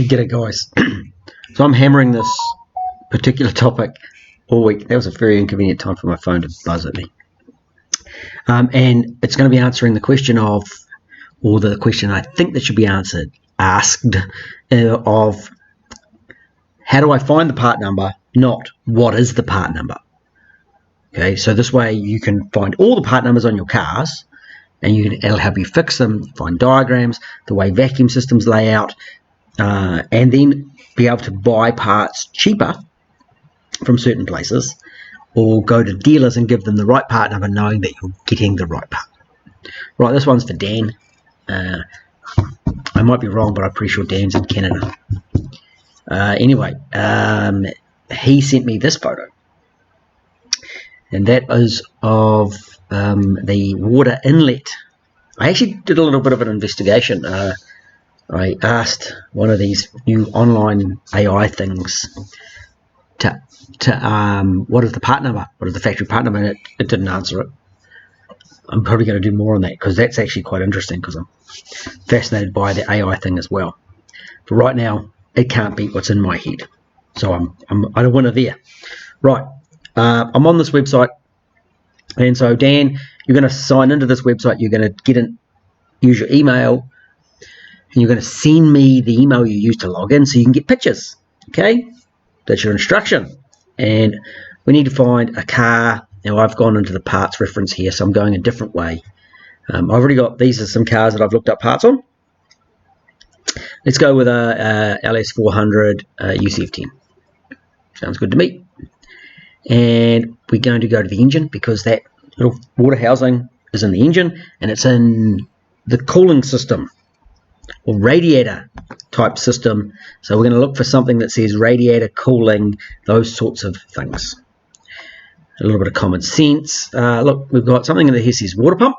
Get it, guys. So I'm hammering this particular topic all week. That was a very inconvenient time for my phone to buzz at me. And it's going to be answering the question of, or the question I think that should be asked of, how do I find the part number, not what is the part number? Okay, so this way you can find all the part numbers on your cars, and it'll help you fix them, find diagrams, the way vacuum systems lay out, and then be able to buy parts cheaper from certain places, or go to dealers and give them the right part number, knowing that you're getting the right part. Right, this one's for Dan. I might be wrong, but I'm pretty sure Dan's in Canada. Anyway, he sent me this photo, and that is of the water inlet. I actually did a little bit of an investigation. I asked one of these new online AI things to what is the part number? What is the factory part number? And it didn't answer it. I'm probably going to do more on that, because that's actually quite interesting, because I'm fascinated by the AI thing as well. But right now, it can't beat what's in my head. So I'm a winner there. Right, I'm on this website, and so Dan, you're going to sign into this website. You're going to use your email, and you're going to send me the email you use to log in so you can get pictures. Okay, that's your instruction. And we need to find a car. Now I've gone into the parts reference here, so I'm going a different way. I've already got, these are some cars that I've looked up parts on. Let's go with a LS400 UCF10. Sounds good to me. And we're going to go to the engine, because that little water housing is in the engine, and it's in the cooling system, or radiator type system. So we're going to look for something that says radiator, cooling, those sorts of things. A little bit of common sense. Look, we've got something in here that says water pump,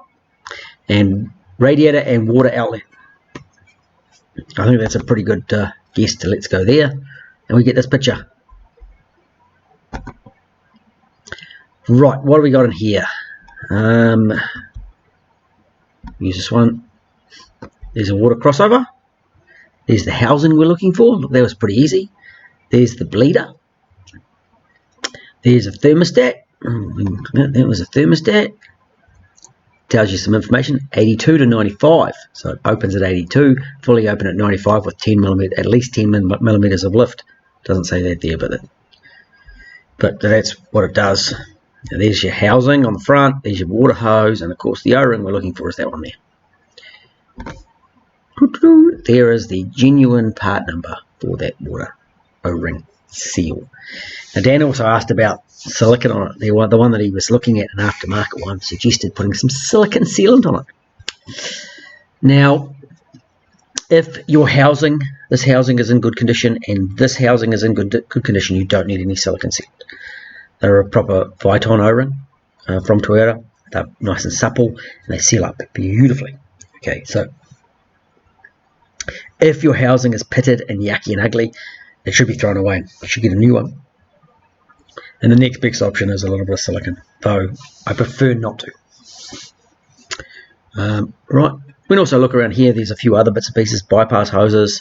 and radiator and water outlet. I think that's a pretty good guess to let's go there, and we get this picture. Right, what do we got in here? Use this one. There's a water crossover. There's the housing we're looking for. Look, that was pretty easy. There's the bleeder. There's a thermostat. That was a thermostat. Tells you some information. 82 to 95. So it opens at 82, fully open at 95 with 10 millimeter, at least 10 millimeters of lift. Doesn't say that there, but that's what it does. Now there's your housing on the front. There's your water hose, and of course the O-ring we're looking for is that one there. There is the genuine part number for that water O-ring seal. Now Dan also asked about silicon on it. The one that he was looking at, an aftermarket one, suggested putting some silicon sealant on it. Now, if your housing, this housing is in good condition, and this housing is in good condition, you don't need any silicon sealant. They're a proper Viton O-ring from Toyota. They're nice and supple, and they seal up beautifully. Okay, so if your housing is pitted and yucky and ugly, it should be thrown away. You should get a new one. And the next best option is a little bit of silicon, though I prefer not to. Right, we can also look around here. There's a few other bits and pieces: bypass hoses,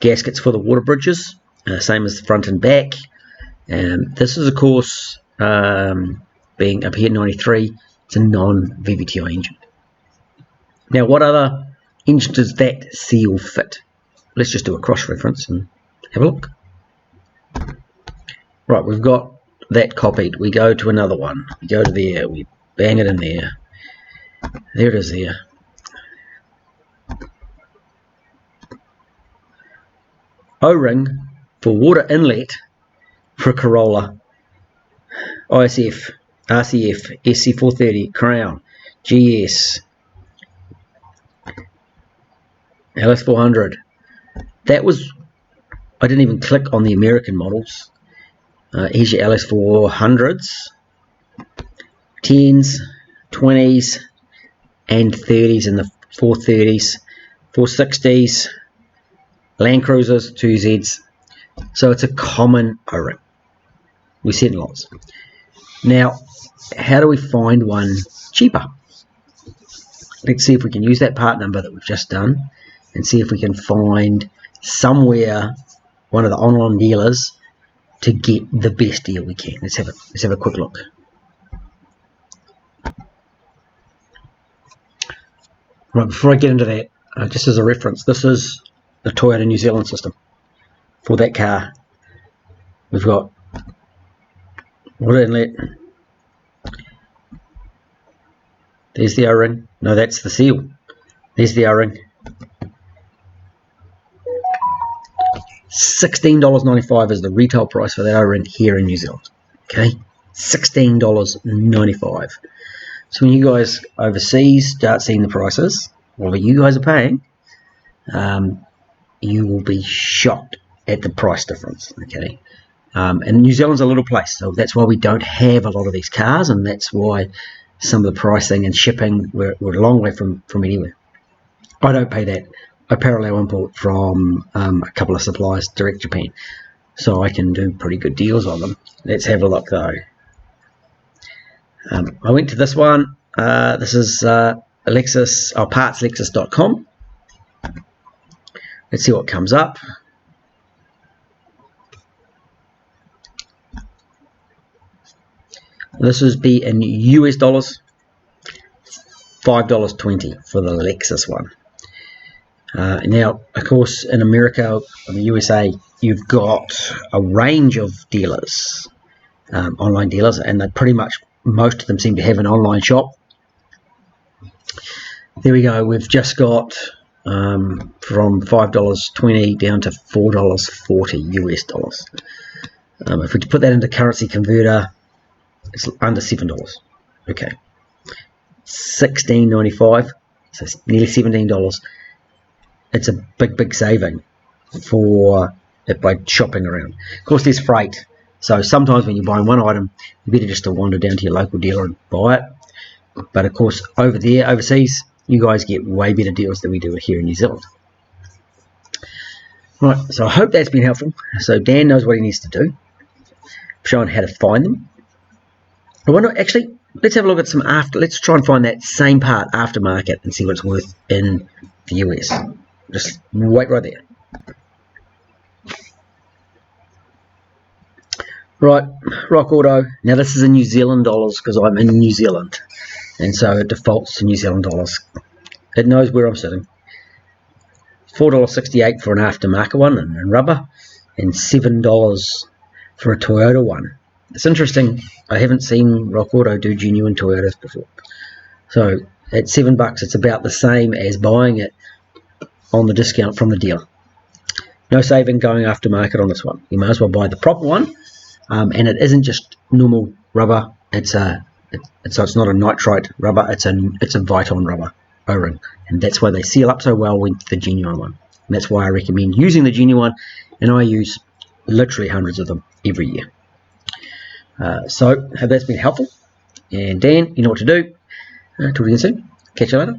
gaskets for the water bridges, same as the front and back. This is, of course, being up here 93. It's a non-VVTi engine. Now, what other engine does that seal fit? Let's just do a cross-reference and have a look. Right, we've got that copied. We go to another one. We go to there. We bang it in there. There it is there. O-ring for water inlet for Corolla, ISF, RCF, SC430, Crown, GS, LS400. That was, I didn't even click on the American models. Here's your LS400s, 10s, 20s, and 30s, and the 430s, 460s, Land Cruisers, 2Zs. So it's a common O-ring. We see it in lots. Now, how do we find one cheaper? Let's see if we can use that part number that we've just done and see if we can find somewhere, one of the online dealers, to get the best deal we can. Let's have a quick look. Right, before I get into that, just as a reference, this is the Toyota New Zealand system for that car. We've got water inlet. There's the O-ring. No, that's the seal. There's the O-ring. $16.95 is the retail price for that O-ring here in New Zealand. Okay, $16.95. So when you guys overseas start seeing the prices, whatever you guys are paying, you will be shocked at the price difference. Okay, and New Zealand's a little place, so that's why we don't have a lot of these cars, and that's why some of the pricing and shipping we're a long way from anywhere. I don't pay that. I parallel import from a couple of suppliers direct Japan, so I can do pretty good deals on them. Let's have a look though. I went to this one. This is partslexus.com. Let's see what comes up. This would be in US dollars, $5.20 for the Lexus one. Now, of course, in America, in the USA, you've got a range of dealers, online dealers, and they pretty much, most of them seem to have an online shop. There we go. We've just got from $5.20 down to $4.40 US dollars. If we put that into currency converter, it's under $7. Okay, $16.95, so it's nearly $17. It's a big saving for it by shopping around. Of course, there's freight, so sometimes when you're buying one item, you better just to wander down to your local dealer and buy it. But of course, over there, overseas, you guys get way better deals than we do here in New Zealand. Right, so I hope that's been helpful. So Dan knows what he needs to do. I'm showing how to find them. I wonder, actually, let's have a look at some let's try and find that same part aftermarket and see what it's worth in the US. Just wait right there. Right, Rock Auto. Now this is in New Zealand dollars because I'm in New Zealand, and so it defaults to New Zealand dollars. It knows where I'm sitting. $4.68 for an aftermarket one in rubber, and $7 for a Toyota one. It's interesting. I haven't seen Rock Auto do genuine Toyotas before. So at $7, it's about the same as buying it on the discount from the dealer. No saving going aftermarket on this one. You may as well buy the proper one, and it isn't just normal rubber. It's not a nitrite rubber. It's a Viton rubber O-ring, and that's why they seal up so well with the genuine one. And that's why I recommend using the genuine, and I use literally hundreds of them every year. So hope that's been helpful. And Dan, you know what to do. Talk to you soon. Catch you later.